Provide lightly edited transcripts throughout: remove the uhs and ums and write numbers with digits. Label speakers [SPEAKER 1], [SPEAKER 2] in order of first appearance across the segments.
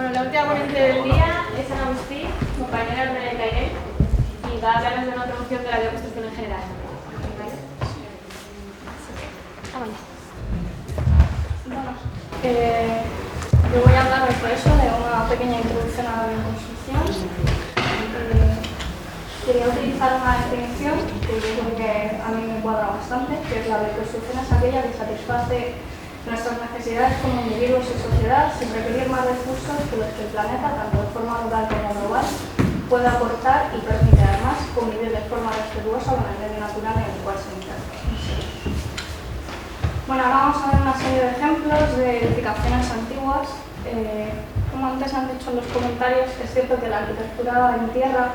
[SPEAKER 1] Bueno, la última ponente del día es Ana Agustín, compañera de Cairel, y va a hablarnos de una introducción de la bioconstrucción en general. ¿Vale?
[SPEAKER 2] Yo voy a hablar por eso de una pequeña introducción a la bioconstrucción. Quería utilizar una definición que yo creo que a mí me cuadra bastante, que es la bioconstrucción es aquella que satisface nuestras necesidades como individuos y sociedad sin requerir más recursos que los que el planeta, tanto de forma local como global, puede aportar y permite además convivir de forma respetuosa con el medio natural en el cual se encuentra. Bueno, ahora vamos a ver una serie de ejemplos de edificaciones antiguas. Como antes han dicho en los comentarios, es cierto que la arquitectura en tierra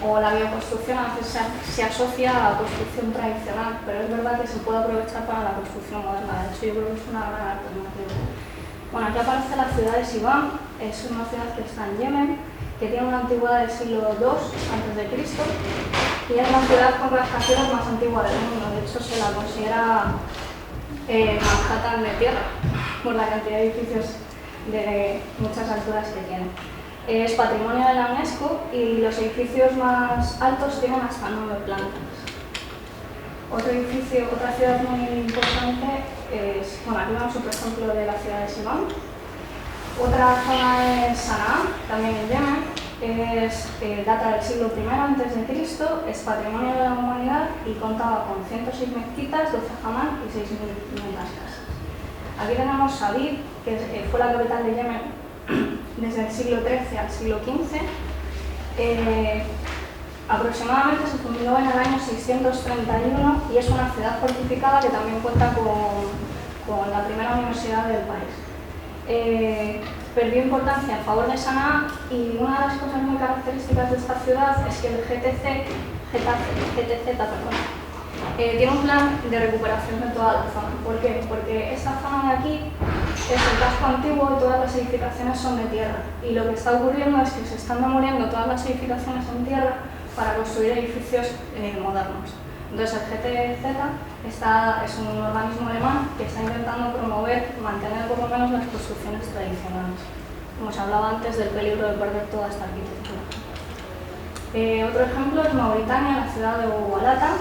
[SPEAKER 2] o la bioconstrucción a veces se asocia a la construcción tradicional, pero es verdad que se puede aprovechar para la construcción moderna. De hecho, yo creo que es una gran alternativa. Bueno, aquí aparece la ciudad de Sibán. Es una ciudad que está en Yemen, que tiene una antigüedad del siglo II a.C. y es la ciudad con rascacielos más antigua del mundo. De hecho, se la considera Manhattan de tierra por la cantidad de edificios de muchas alturas que tiene. Es patrimonio de la UNESCO y los edificios más altos tienen hasta 9 plantas. Otra ciudad muy importante es, bueno, aquí vemos otro ejemplo de la ciudad de Sibán. Otra zona es Sanaa, también en Yemen. Data del siglo I a.C., es patrimonio de la humanidad y contaba con 106 mezquitas, 12 hammam y 6.500 casas. Aquí tenemos Sadir, que fue la capital de Yemen desde el siglo XIII al siglo XV. Aproximadamente se fundó en el año 631 y es una ciudad fortificada que también cuenta con la primera universidad del país. Perdió importancia en favor de Sanaa y una de las cosas muy características de esta ciudad es que el GTZ tiene un plan de recuperación de toda la zona. ¿Por qué? Porque esta zona de aquí es el casco antiguo y todas las edificaciones son de tierra. Y lo que está ocurriendo es que se están demoliendo todas las edificaciones en tierra para construir edificios modernos. Entonces el GTZ es un organismo alemán que está intentando mantener por lo menos las construcciones tradicionales. Como se hablaba antes del peligro de perder toda esta arquitectura. Otro ejemplo es Mauritania, la ciudad de Oualata,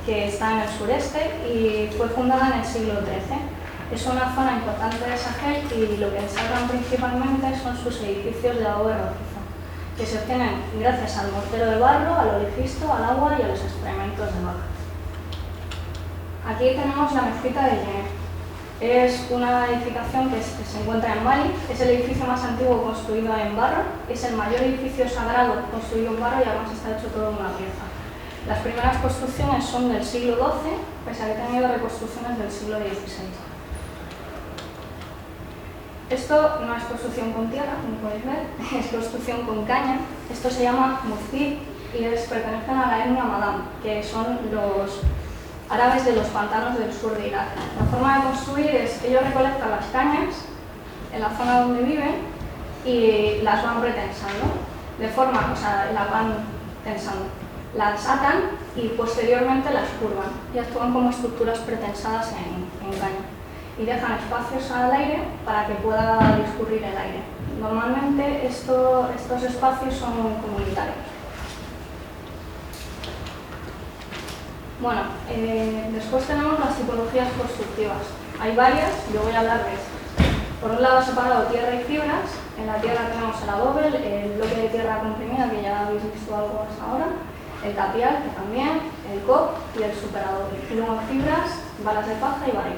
[SPEAKER 2] que está en el sureste y fue fundada en el siglo XIII. Es una zona importante de Sahel y lo que destacan principalmente son sus edificios de adobe rojizo, que se obtienen gracias al mortero de barro, al olifisto, al agua y a los excrementos de vaca. Aquí tenemos la mezquita de Yemen. Es una edificación que se encuentra en Mali, es el edificio más antiguo construido en barro, es el mayor edificio sagrado construido en barro y además está hecho todo en una pieza. Las primeras construcciones son del siglo XII, pese a que han tenido reconstrucciones del siglo XVI. Esto no es construcción con tierra, como podéis ver, es construcción con caña. Esto se llama muzid y pertenecen a la etnia Madam, que son los árabes de los pantanos del sur de Irak. La forma de construir es que ellos recolectan las cañas en la zona donde viven y las van pretensando, las van tensando. Las atan y posteriormente las curvan y actúan como estructuras pretensadas en caña y dejan espacios al aire para que pueda discurrir el aire. Normalmente estos espacios son comunitarios. Bueno, después tenemos las tipologías constructivas. Hay varias, yo voy a hablar de estas. Por un lado separado tierra y fibras. En la tierra tenemos el adobe, el bloque de tierra comprimida, que ya habéis visto algo hasta ahora, el tapial, que también, el COP y el superadobe. Y luego fibras, balas de paja y varilla.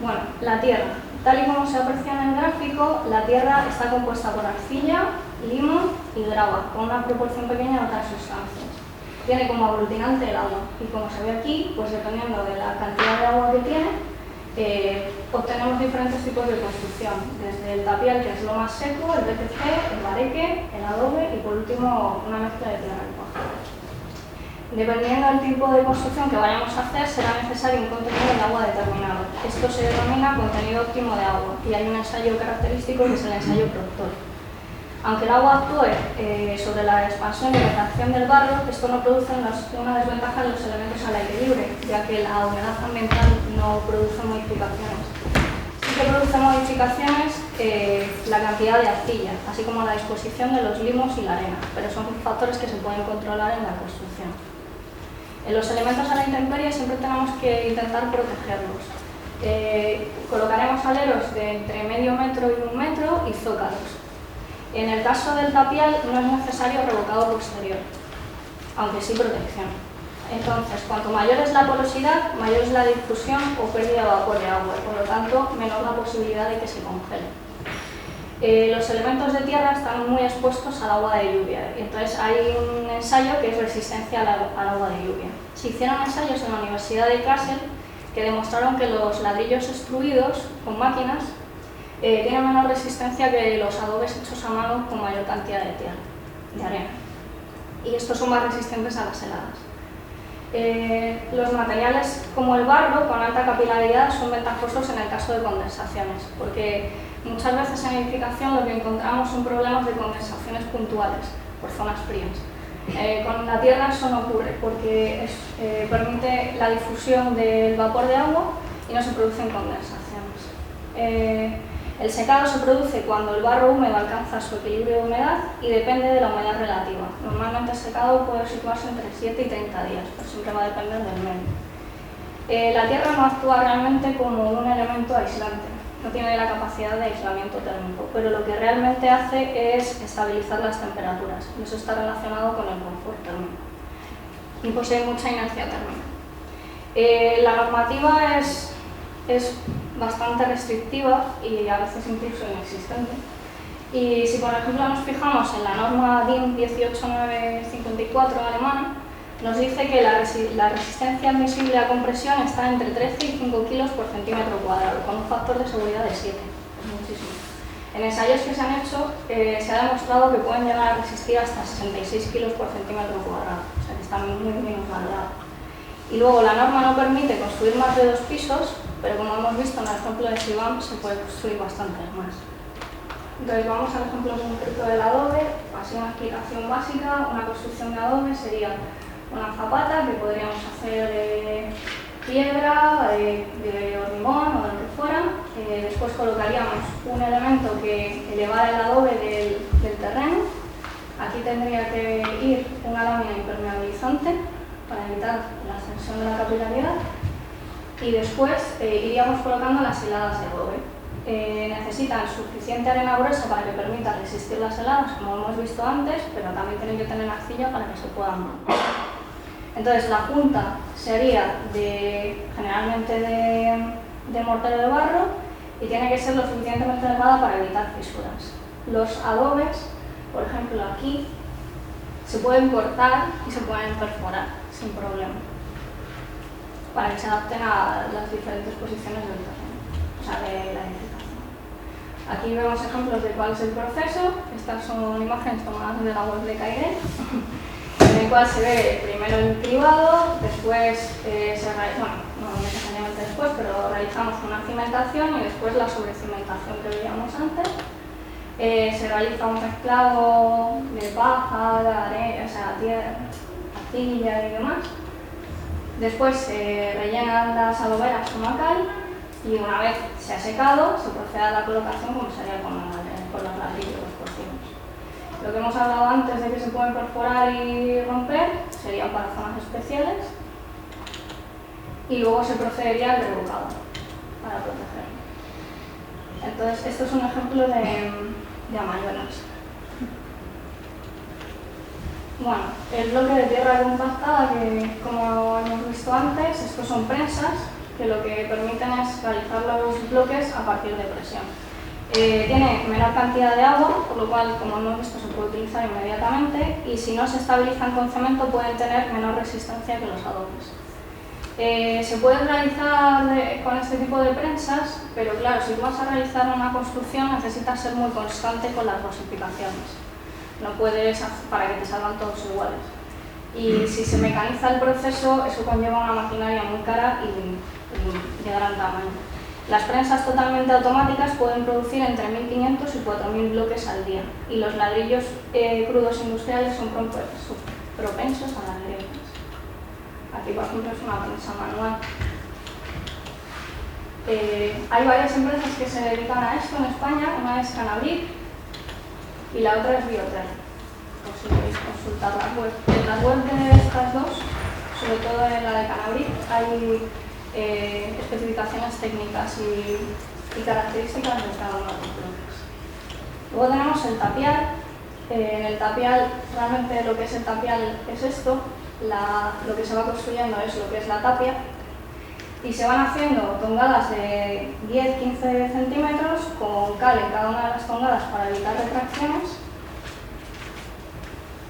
[SPEAKER 2] Bueno, la tierra. Tal y como se aprecia en el gráfico, la tierra está compuesta por arcilla, limo y grava, con una proporción pequeña de otras sustancias. Tiene como aglutinante el agua y como se ve aquí, pues dependiendo de la cantidad de agua que tiene, obtenemos diferentes tipos de construcción, desde el tapial, que es lo más seco, el BTC, el bareque, el adobe y por último una mezcla de tierra y paja. Dependiendo del tipo de construcción que vayamos a hacer, será necesario un contenido de agua determinado. Esto se denomina contenido óptimo de agua y hay un ensayo característico que es el ensayo Proctor. Aunque el agua actúe sobre la expansión y retracción del barro, esto no produce una desventaja de los elementos al aire libre, ya que la humedad ambiental no produce modificaciones. Sí que produce modificaciones la cantidad de arcilla, así como la disposición de los limos y la arena, pero son factores que se pueden controlar en la construcción. En los elementos a la intemperie siempre tenemos que intentar protegerlos. Colocaremos aleros de entre medio metro y 1 metro y zócalos. En el caso del tapial no es necesario revocado posterior, aunque sí protección. Entonces, cuanto mayor es la porosidad, mayor es la difusión o pérdida de vapor de agua, y por lo tanto, menor la posibilidad de que se congele. Los elementos de tierra están muy expuestos al agua de lluvia, y entonces hay un ensayo que es resistencia al agua de lluvia. Se hicieron ensayos en la Universidad de Kassel que demostraron que los ladrillos extruidos con máquinas tienen menor resistencia que los adobes hechos a mano con mayor cantidad de tierra, de arena. Y estos son más resistentes a las heladas. Los materiales como el barro con alta capilaridad son ventajosos en el caso de condensaciones, porque muchas veces en edificación lo que encontramos son problemas de condensaciones puntuales por zonas frías. Con la tierra eso no ocurre porque permite la difusión del vapor de agua y no se producen condensaciones. El secado se produce cuando el barro húmedo alcanza su equilibrio de humedad y depende de la humedad relativa. Normalmente el secado puede situarse entre 7 y 30 días, pero siempre va a depender del medio. La tierra no actúa realmente como un elemento aislante, no tiene la capacidad de aislamiento térmico, pero lo que realmente hace es estabilizar las temperaturas, y eso está relacionado con el confort térmico, y posee mucha inercia térmica. La normativa es bastante restrictiva y a veces incluso inexistente. Y si por ejemplo nos fijamos en la norma DIN 18954 alemana, nos dice que la resistencia admisible a compresión está entre 13 y 5 kilos por centímetro cuadrado, con un factor de seguridad de 7, es muchísimo. En ensayos que se han hecho se ha demostrado que pueden llegar a resistir hasta 66 kilos por centímetro cuadrado, o sea que está muy valorado. Y luego la norma no permite construir más de 2 pisos, pero como hemos visto en el ejemplo de Sibam, se puede construir bastantes más. Entonces vamos al ejemplo concreto del adobe, así una explicación básica. Una construcción de adobe sería una zapata que podríamos hacer de piedra, de hormigón o de lo que fuera. Después colocaríamos un elemento que elevara el adobe del terreno. Aquí tendría que ir una lámina impermeabilizante para evitar la ascensión de la capilaridad. Y después iríamos colocando las hiladas de adobe. Necesitan suficiente arena gruesa para que permita resistir las heladas, como hemos visto antes, pero también tienen que tener arcilla para que se puedan mover. Entonces la junta sería generalmente de mortero de barro y tiene que ser lo suficientemente delgada para evitar fisuras. Los adobes, por ejemplo aquí, se pueden cortar y se pueden perforar sin problema, para que se adapten a las diferentes posiciones del terreno, o sea, de la edificación. Aquí vemos ejemplos de cuál es el proceso. Estas son imágenes tomadas de la web de Cairén, en el cual se ve primero el cribado, después no necesariamente después, pero realizamos una cimentación y después la sobrecimentación que veíamos antes. Se realiza un mezclado de paja, de arena, o sea, tierra, arcilla y demás. Después se rellenan las adoberas con cal y una vez se ha secado se procede a la colocación como sería con los ladrillos porcinos. Lo que hemos hablado antes de que se pueden perforar y romper serían para zonas especiales y luego se procedería al revocado para protegerlo. Entonces esto es un ejemplo de amayuelas. Bueno, el bloque de tierra compactada, que como hemos visto antes, estos son prensas que lo que permiten es realizar los bloques a partir de presión. Tiene menor cantidad de agua, por lo cual, como hemos visto, se puede utilizar inmediatamente y si no se estabilizan con cemento pueden tener menor resistencia que los adobes. Se puede realizar con este tipo de prensas, pero claro, si vas a realizar una construcción necesitas ser muy constante con las dosificaciones. No puedes, para que te salgan todos iguales. Y si se mecaniza el proceso, eso conlleva una maquinaria muy cara y de gran tamaño. Las prensas totalmente automáticas pueden producir entre 1.500 y 4.000 bloques al día, y los ladrillos crudos industriales son propensos a las grietas. Aquí, por ejemplo, es una prensa manual. Hay varias empresas que se dedican a esto en España, una es Canabric y la otra es Bioter, por si queréis consultar las web. En las web de estas dos, sobre todo en la de Canabric, hay especificaciones técnicas y características de cada uno de los bloques. Luego tenemos el tapial. En el tapial, realmente lo que es el tapial es esto, lo que se va construyendo es lo que es la tapia, y se van haciendo tongadas de 10-15 centímetros con cal en cada una de las tongadas para evitar retracciones,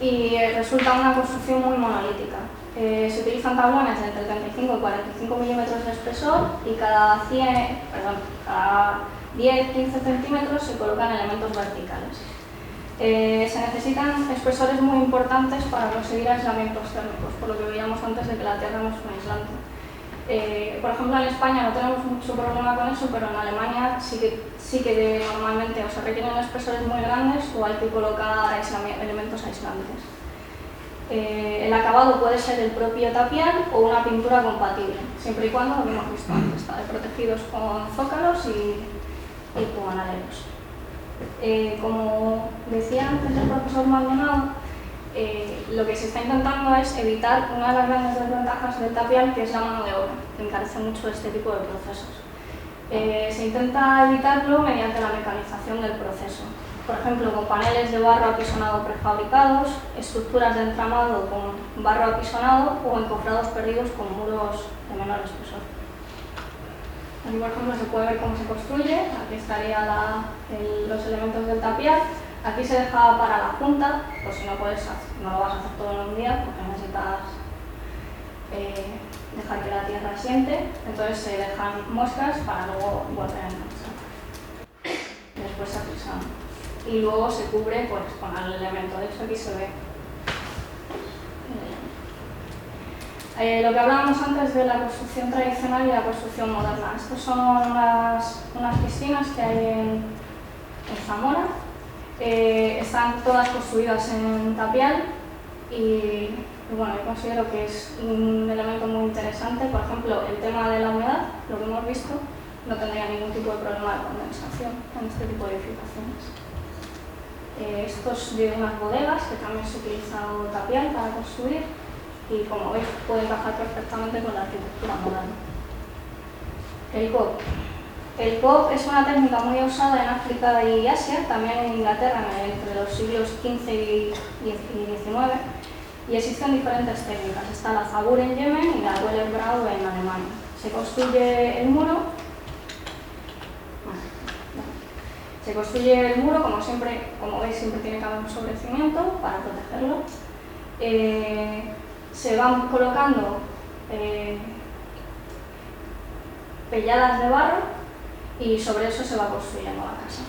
[SPEAKER 2] y resulta una construcción muy monolítica. Se utilizan tablones de entre 35 y 45 milímetros de espesor, y cada 10-15 centímetros se colocan elementos verticales. Se necesitan espesores muy importantes para conseguir aislamientos térmicos, por lo que veíamos antes de que la tierra no es un aislante. Por ejemplo, en España no tenemos mucho problema con eso, pero en Alemania sí que normalmente o se requieren espesores muy grandes o hay que colocar elementos aislantes. El acabado puede ser el propio tapial o una pintura compatible, siempre y cuando, lo que hemos visto antes, está protegidos con zócalos y con aleros. Como decía antes el profesor Maldonado, lo que se está intentando es evitar una de las grandes desventajas del tapial, que es la mano de obra, que encarece mucho este tipo de procesos. Se intenta evitarlo mediante la mecanización del proceso. Por ejemplo, con paneles de barro apisonado prefabricados, estructuras de entramado con barro apisonado o encofrados perdidos con muros de menor espesor. Aquí, por ejemplo, se puede ver cómo se construye. Aquí estarían los elementos del tapial. Aquí se deja para la junta, pues si no lo vas a hacer todo en un día, porque necesitas dejar que la tierra asiente. Entonces se dejan muestras para luego volver a enganchar. Después se apisan. Y luego se cubre pues, con el elemento. De hecho, aquí se ve lo que hablábamos antes de la construcción tradicional y la construcción moderna. Estas son unas piscinas que hay en Zamora. Están todas construidas en tapial y bueno, yo considero que es un elemento muy interesante. Por ejemplo, el tema de la humedad, lo que hemos visto, no tendría ningún tipo de problema de condensación en este tipo de edificaciones. Estos de unas bodegas que también se utiliza tapial para construir y, como veis, puede encajar perfectamente con la arquitectura moderna. El COP. El COP es una técnica muy usada en África y Asia, también en Inglaterra entre los siglos XV y XIX, y existen diferentes técnicas. Está la Zabur en Yemen y la Wellerbau en Alemania. Se construye el muro. Como siempre, como veis, siempre tiene que haber un sobrecimiento para protegerlo. Se van colocando pelladas de barro y sobre eso se va construyendo la casa.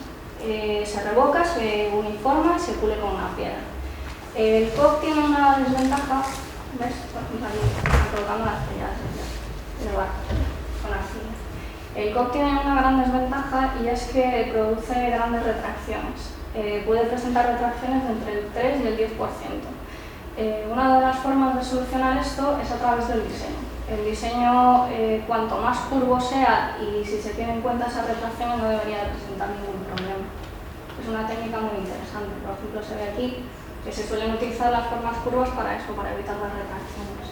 [SPEAKER 2] Se revoca, se uniforma y se pule con una piedra. El COP tiene una desventaja, ¿ves? Por ejemplo, aquí están colocando las pelladas de barro con arcilla. El COP tiene una gran desventaja y es que produce grandes retracciones. Puede presentar retracciones de entre el 3 y el 10%. Una de las formas de solucionar esto es a través del diseño. El diseño, cuanto más curvo sea y si se tiene en cuenta esas retracciones, no debería de presentar ningún problema. Es una técnica muy interesante. Por ejemplo, se ve aquí que se suelen utilizar las formas curvas para eso, para evitar las retracciones.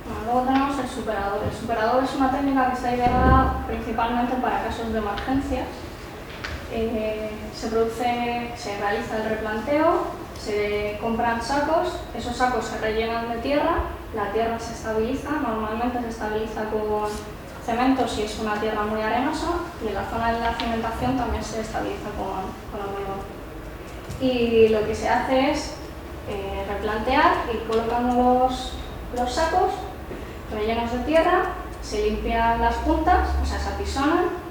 [SPEAKER 2] Bueno, luego tenemos el superador. El superador es una técnica que está ideada principalmente para casos de emergencias. Se realiza el replanteo, se compran sacos, esos sacos se rellenan de tierra, la tierra se estabiliza, normalmente se estabiliza con cemento si es una tierra muy arenosa, y en la zona de la cimentación también se estabiliza con hormigón. Y lo que se hace es replantear, ir colocando los sacos rellenos de tierra, se limpian las puntas, o sea, se apisonan,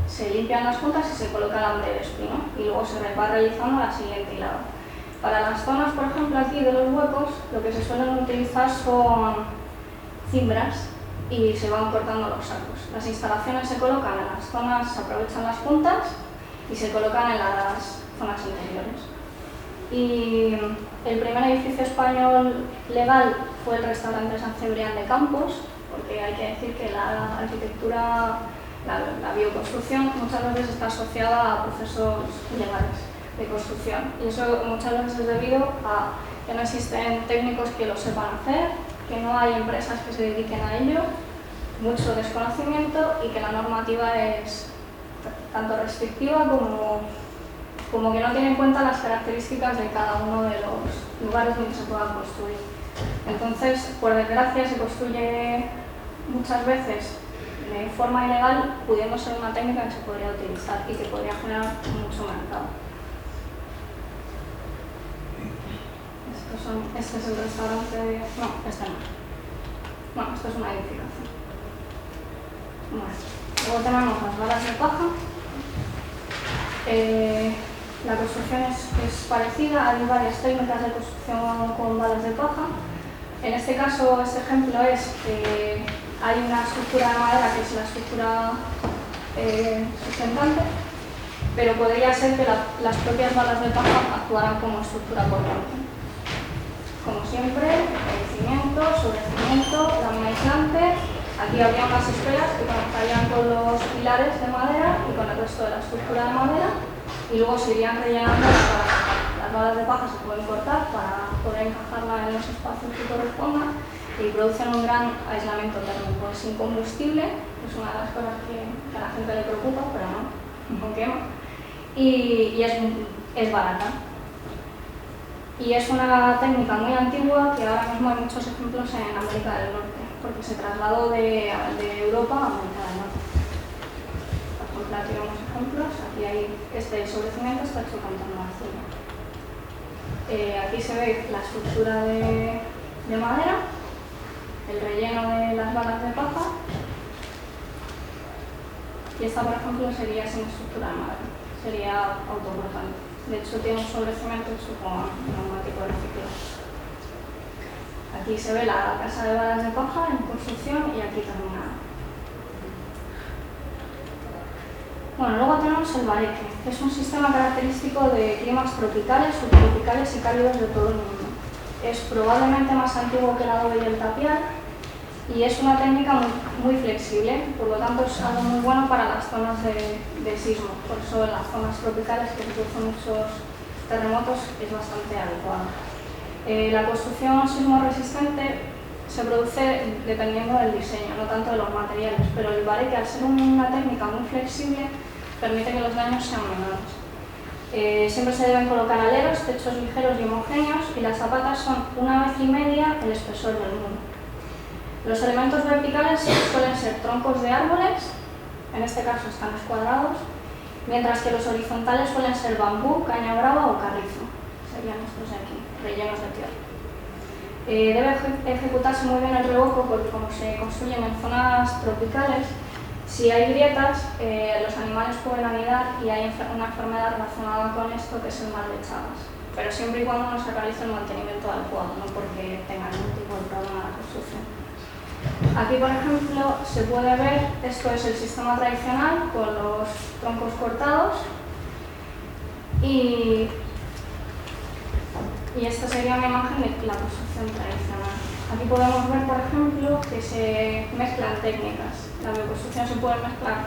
[SPEAKER 2] se limpian las puntas y se coloca alambre de espino y luego se va realizando la siguiente hilada. Para las zonas, por ejemplo, aquí de los huecos, lo que se suelen utilizar son cimbras y se van cortando los sacos. Las instalaciones se colocan en las zonas, se aprovechan las puntas y se colocan en las zonas interiores. Y el primer edificio español legal fue el restaurante San Cebrián de Campos, porque hay que decir que la arquitectura, la bioconstrucción muchas veces está asociada a procesos legales de construcción, y eso muchas veces es debido a que no existen técnicos que lo sepan hacer, que no hay empresas que se dediquen a ello, mucho desconocimiento, y que la normativa es tanto restrictiva como que no tiene en cuenta las características de cada uno de los lugares donde se pueda construir. Entonces, por desgracia, se construye muchas veces de forma ilegal, pudiendo ser una técnica que se podría utilizar y que podría generar mucho mercado. Este es el restaurante de... No, este no. No, esto es una edificación. Bueno, luego tenemos las balas de paja. La construcción es parecida, hay varias técnicas de construcción con balas de paja. En este caso, este ejemplo es que hay una estructura de madera que es la estructura sustentante, pero podría ser que las propias balas de paja actuaran como estructura cortante. Como siempre, cimiento, sobre cimiento, lámina aislante. Aquí habría unas esferas que conectarían con los pilares de madera y con el resto de la estructura de madera, y luego se irían rellenando las balas de paja. Las balas de paja se pueden cortar para poder encajarla en los espacios que correspondan y producen un gran aislamiento térmico. Es incombustible, es una de las cosas que a la gente le preocupa, pero no quema, y es barata. Y es una técnica muy antigua que ahora mismo hay muchos ejemplos en América del Norte, porque se trasladó de Europa a América del Norte. Por ejemplo, aquí vemos ejemplos. Aquí hay este sobrecimiento, está hecho con tono azul. Aquí se ve la estructura de madera, el relleno de las balas de paja, y esta, por ejemplo, sería sin estructura de madera, sería autocortante. De hecho, tiene un sobrecimiento hecho con neumático de reciclaje. Aquí se ve la casa de balas de paja en construcción y aquí terminada. Bueno, luego tenemos el bareque, que es un sistema característico de climas tropicales, subtropicales y cálidos de todo el mundo. Es probablemente más antiguo que el adobe y el tapial y es una técnica muy flexible, por lo tanto es algo muy bueno para las zonas de sismo. Por eso en las zonas tropicales que se producen muchos terremotos es bastante adecuado. La construcción sismo resistente se produce dependiendo del diseño, no tanto de los materiales, pero el bareque, al ser una técnica muy flexible, permite que los daños sean menores. Siempre se deben colocar aleros, techos ligeros y homogéneos, y las zapatas son 1,5 veces el espesor del muro. Los elementos verticales suelen ser troncos de árboles, en este caso están escuadrados, mientras que los horizontales suelen ser bambú, caña brava o carrizo, serían estos de aquí, rellenos de tierra. Debe ejecutarse muy bien el revoco porque, como se construyen en zonas tropicales, si hay grietas, los animales pueden anidar y hay una enfermedad relacionada con esto, que es el mal de Chagas, pero siempre y cuando no se realice el mantenimiento adecuado, no porque tengan ningún tipo de problema en la construcción. Aquí, por ejemplo, se puede ver, esto es el sistema tradicional con los troncos cortados y esta sería una imagen de la construcción tradicional. Aquí podemos ver, por ejemplo, que se mezclan técnicas. La bioconstrucción se puede mezclar,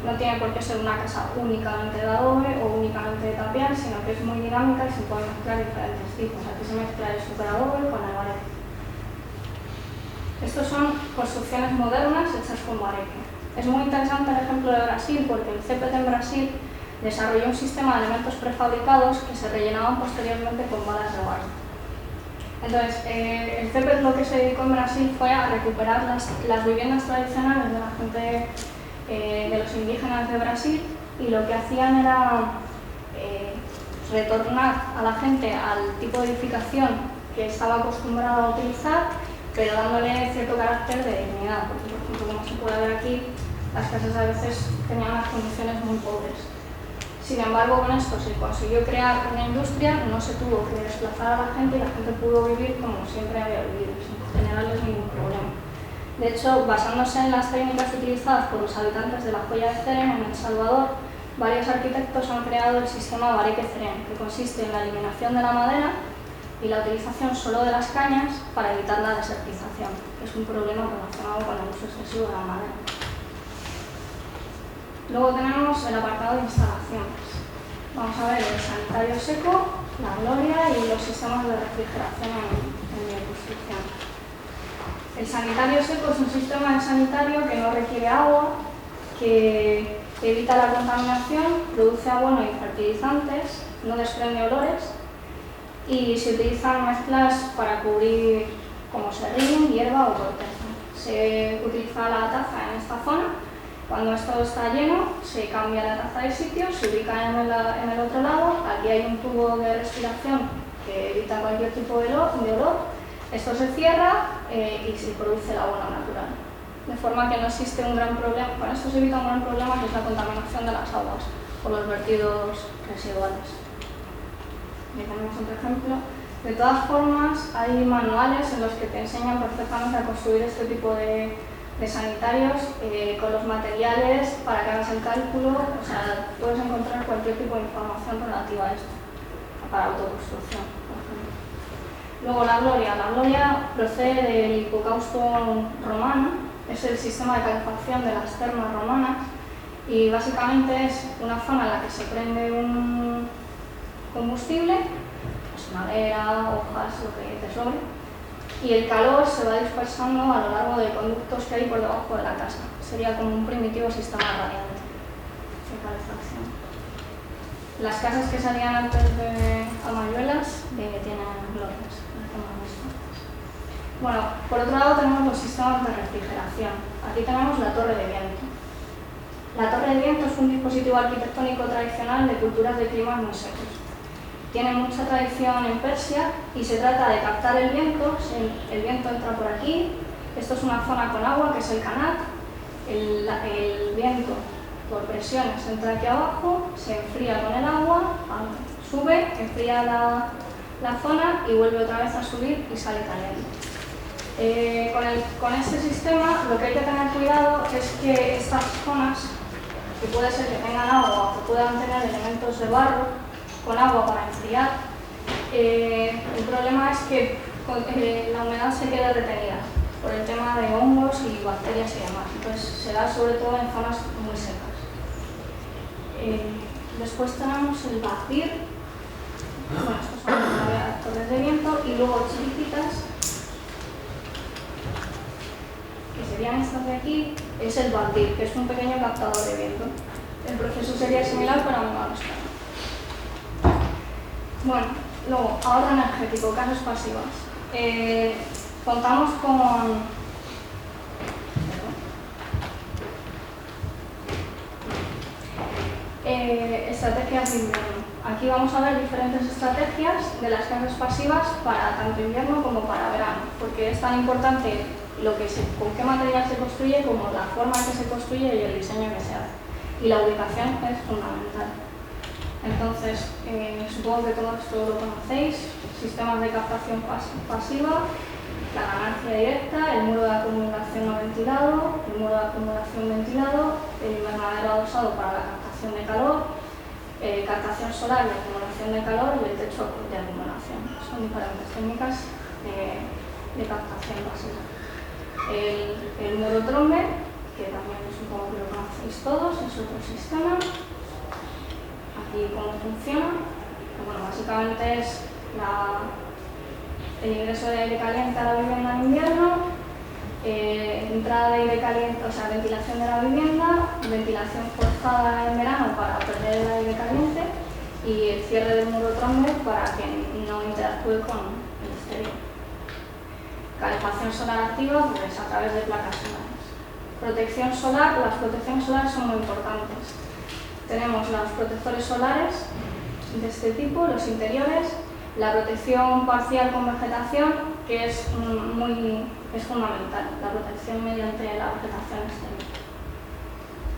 [SPEAKER 2] no tiene por qué ser una casa únicamente de adobe o únicamente de tapial, sino que es muy dinámica y se pueden mezclar diferentes tipos. Aquí se mezcla el superadobe con el bareque. Estos son construcciones modernas hechas con bareque. Es muy interesante el ejemplo de Brasil porque el CPT en Brasil desarrolló un sistema de elementos prefabricados que se rellenaban posteriormente con balas de barro. Entonces, el CPT lo que se dedicó en Brasil fue a recuperar las viviendas tradicionales de la gente, de los indígenas de Brasil, y lo que hacían era retornar a la gente al tipo de edificación que estaba acostumbrada a utilizar, pero dándole cierto carácter de dignidad, porque, por ejemplo, como se puede ver aquí, las casas a veces tenían unas condiciones muy pobres. Sin embargo, con esto se consiguió crear una industria, no se tuvo que desplazar a la gente y la gente pudo vivir como siempre había vivido, sin generarles ningún problema. De hecho, basándose en las técnicas utilizadas por los habitantes de la Joya de Cerén en El Salvador, varios arquitectos han creado el sistema bareque-cerén, que consiste en la eliminación de la madera y la utilización solo de las cañas para evitar la desertización, que es un problema relacionado con el uso excesivo de la madera. Luego tenemos el apartado de instalaciones. Vamos a ver el sanitario seco, la gloria y los sistemas de refrigeración en bioconstrucción. El sanitario seco es un sistema de sanitario que no requiere agua, que evita la contaminación, produce abono y fertilizantes, no desprende olores y se utilizan mezclas para cubrir como serrín, hierba o corteza. Se utiliza la taza en esta zona. Cuando esto está lleno, se cambia la taza de sitio, se ubica en el otro lado. Aquí hay un tubo de respiración que evita cualquier tipo de olor. Esto se cierra y se produce el abono natural. De forma que no existe un gran problema. Con esto se evita un gran problema, que es la contaminación de las aguas por los vertidos residuales. Aquí tenemos otro ejemplo. De todas formas, hay manuales en los que te enseñan perfectamente a construir este tipo de sanitarios con los materiales para que hagas el cálculo. O sea, puedes encontrar cualquier tipo de información relativa a esto, para autoconstrucción, por ejemplo. Luego la gloria. La gloria procede del hipocausto romano, es el sistema de calefacción de las termas romanas y básicamente es una zona en la que se prende un combustible, pues madera, hojas, lo que te sobre, y el calor se va dispersando a lo largo de conductos que hay por debajo de la casa. Sería como un primitivo sistema radiante de calefacción. Las casas que salían antes de Amayuelas tienen glorias. Bueno, por otro lado tenemos los sistemas de refrigeración. Aquí tenemos la torre de viento. La torre de viento es un dispositivo arquitectónico tradicional de culturas de climas muy secos. Tiene mucha tradición en Persia y se trata de captar el viento. El viento entra por aquí. Esto es una zona con agua, que es el canal. El viento por presiones entra aquí abajo, se enfría con el agua, sube, enfría la zona y vuelve otra vez a subir y sale caliente. Con este sistema lo que hay que tener cuidado es que estas zonas, que puede ser que tengan agua o que puedan tener elementos de barro, con agua para enfriar, el problema es que la humedad se quede retenida por el tema de hongos y bacterias y demás. Entonces se da sobre todo en zonas muy secas. Después tenemos el batir. Bueno, estos son las torres de viento y luego chiquititas, que serían estas de aquí, es el batir, que es un pequeño captador de viento. El proceso sería similar pero a menor escala. Bueno, luego, ahorro energético, casas pasivas. Contamos con estrategias de invierno. Aquí vamos a ver diferentes estrategias de las casas pasivas para tanto invierno como para verano, porque es tan importante con qué material se construye como la forma en que se construye y el diseño que se hace. Y la ubicación es fundamental. Entonces, supongo que todo esto lo conocéis: sistemas de captación pasiva, la ganancia directa, el muro de acumulación no ventilado, el muro de acumulación ventilado, el invernadero adosado para la captación de calor, captación solar y acumulación de calor y el techo de acumulación. Son diferentes técnicas de captación pasiva. El muro trombe, que también supongo que lo conocéis todos, es otro sistema. Aquí cómo funciona. Bueno, básicamente es el ingreso de aire caliente a la vivienda en invierno, entrada de aire caliente, o sea, ventilación de la vivienda, ventilación forzada en verano para perder el aire caliente y el cierre del muro trombe para que no interactúe con el exterior. Calefacción solar activa, pues a través de placas solares. Protección solar, las protecciones solares son muy importantes. Tenemos los protectores solares de este tipo, los interiores, la protección parcial con vegetación, que es fundamental, la protección mediante la vegetación exterior.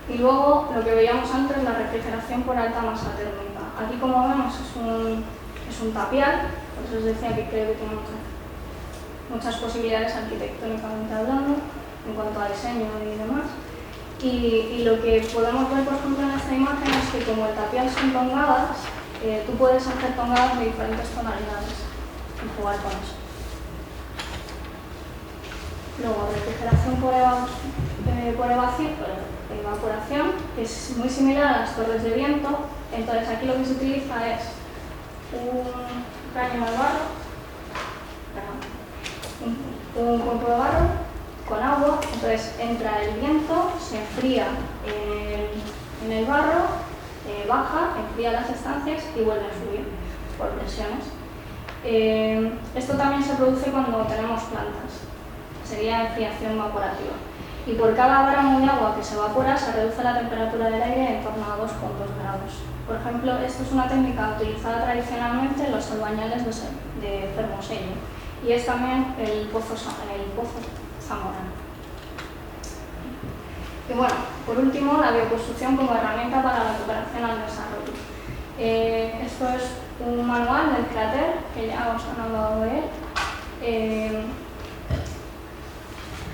[SPEAKER 2] Y luego, lo que veíamos antes, la refrigeración por alta masa térmica. Aquí, como vemos, es un tapial, por eso os decía que creo que tiene muchas posibilidades arquitectónicamente hablando, en cuanto a diseño y demás. Y lo que podemos ver, por ejemplo, en esta imagen es que como el tapial son tongadas, tú puedes hacer tongadas de diferentes tonalidades. y jugar con eso. Luego, refrigeración por evaporación, que es muy similar a las torres de viento. Entonces, aquí lo que se utiliza es un caño de barro, un cuerpo de barro con agua. Entonces, entra el viento, se enfría en el barro, baja, enfría las estancias y vuelve a subir por presiones. Esto también se produce cuando tenemos plantas. Sería enfriación evaporativa. Y por cada gramo de agua que se evapora se reduce la temperatura del aire en torno a 2,2 grados. Por ejemplo, esto es una técnica utilizada tradicionalmente en los albañiles de Fermoselle y es también el pozo zamorano. Y bueno, por último, la bioconstrucción como herramienta para la cooperación al desarrollo. Esto es un manual del CRATER, que ya os han hablado de él.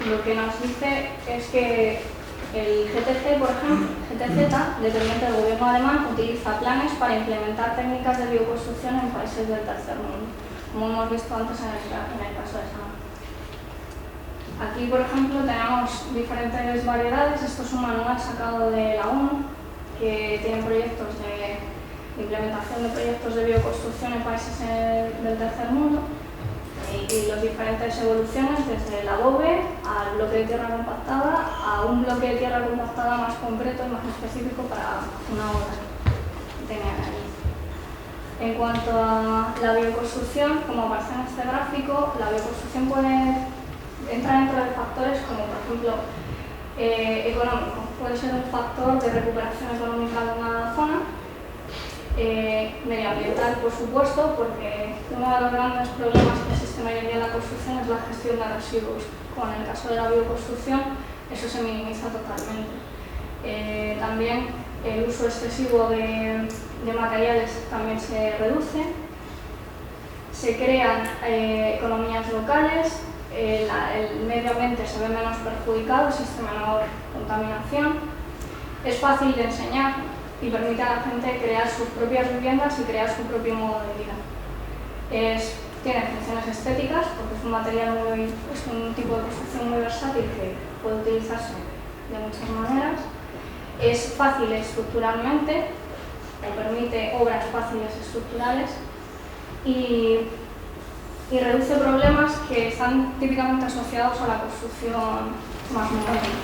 [SPEAKER 2] Lo que nos dice es que el GTZ, por ejemplo, dependiente del gobierno alemán, utiliza planes para implementar técnicas de bioconstrucción en países del tercer mundo, como hemos visto antes en el caso de Sama. Aquí, por ejemplo, tenemos diferentes variedades. Esto es un manual sacado de la ONU, que tiene proyectos de implementación de proyectos de bioconstrucción en países del tercer mundo. Y las diferentes evoluciones, desde el adobe al bloque de tierra compactada a un bloque de tierra compactada más concreto y más específico para una obra que tenía ahí. En cuanto a la bioconstrucción, como aparece en este gráfico, la bioconstrucción puede entrar dentro de factores como, por ejemplo, económico. Puede ser un factor de recuperación económica de una zona. Medioambiental, por supuesto, porque uno de los grandes problemas que existen hoy en día en la construcción es la gestión de residuos. Con el caso de la bioconstrucción, eso se minimiza totalmente. También el uso excesivo de materiales también se reduce. Se crean economías locales, el medio ambiente se ve menos perjudicado, existe menor contaminación. Es fácil de enseñar y permite a la gente crear sus propias viviendas y crear su propio modo de vida. Tiene funciones estéticas porque es un material es un tipo de construcción muy versátil que puede utilizarse de muchas maneras. Es fácil estructuralmente, o permite obras fáciles estructurales y reduce problemas que están típicamente asociados a la construcción más moderna.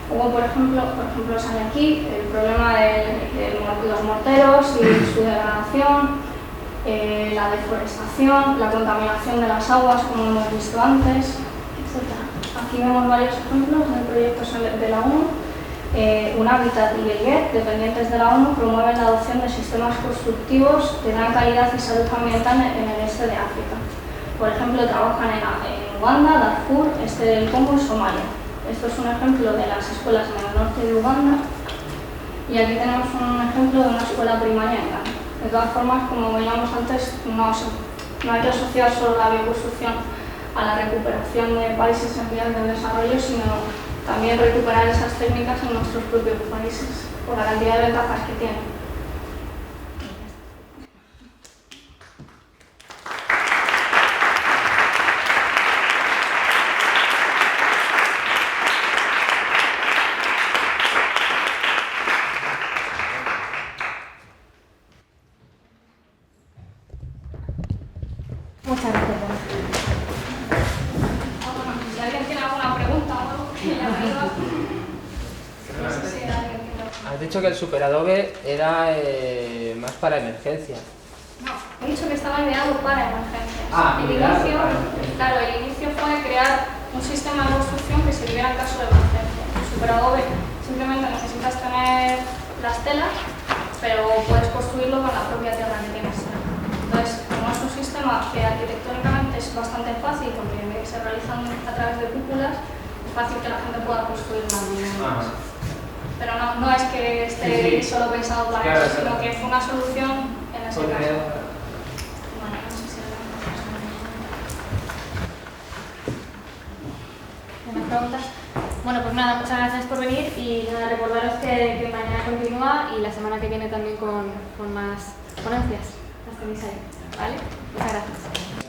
[SPEAKER 2] O, por ejemplo, sale aquí el problema de los morteros y su degradación, la deforestación, la contaminación de las aguas, como hemos visto antes, etc. Aquí vemos varios ejemplos de proyectos de la ONU. UNHABITAT y el GET, dependientes de la ONU, promueven la adopción de sistemas constructivos de gran calidad y salud ambiental en el este de África. Por ejemplo, trabajan en Uganda, Darfur, este del Congo y Somalia. Esto es un ejemplo de las escuelas en el norte de Uganda y aquí tenemos un ejemplo de una escuela primaria en Ghana. De todas formas, como veíamos antes, no hay que asociar solo la bioconstrucción a la recuperación de países en vías de desarrollo, sino también recuperar esas técnicas en nuestros propios países, por la cantidad de ventajas que tienen.
[SPEAKER 3] Muchas gracias.
[SPEAKER 2] Si alguien tiene alguna pregunta o algo, que ya me iba. No sé si alguien tiene.
[SPEAKER 4] Has dicho que el superadobe era más para emergencias.
[SPEAKER 2] No, he dicho que estaba ideado para emergencias. El inicio fue crear un sistema de construcción que sirviera en caso de emergencia. El superadobe simplemente necesitas tener las telas, pero puedes construirlo con la propia tierra que tienes. Entonces, como es un sistema que arquitectónicamente es bastante fácil porque se realizan a través de cúpulas, es fácil que la gente pueda construir más viviendas. Pero no es que esté solo pensado para eso, sino que fue una solución en ese caso. Bueno, no sé si
[SPEAKER 3] ¿Más preguntas?
[SPEAKER 1] Bueno, pues nada, muchas gracias por venir y nada, recordaros que mañana continúa y la semana que viene también con más ponencias. Las tenéis ahí, ¿vale? Muchas gracias.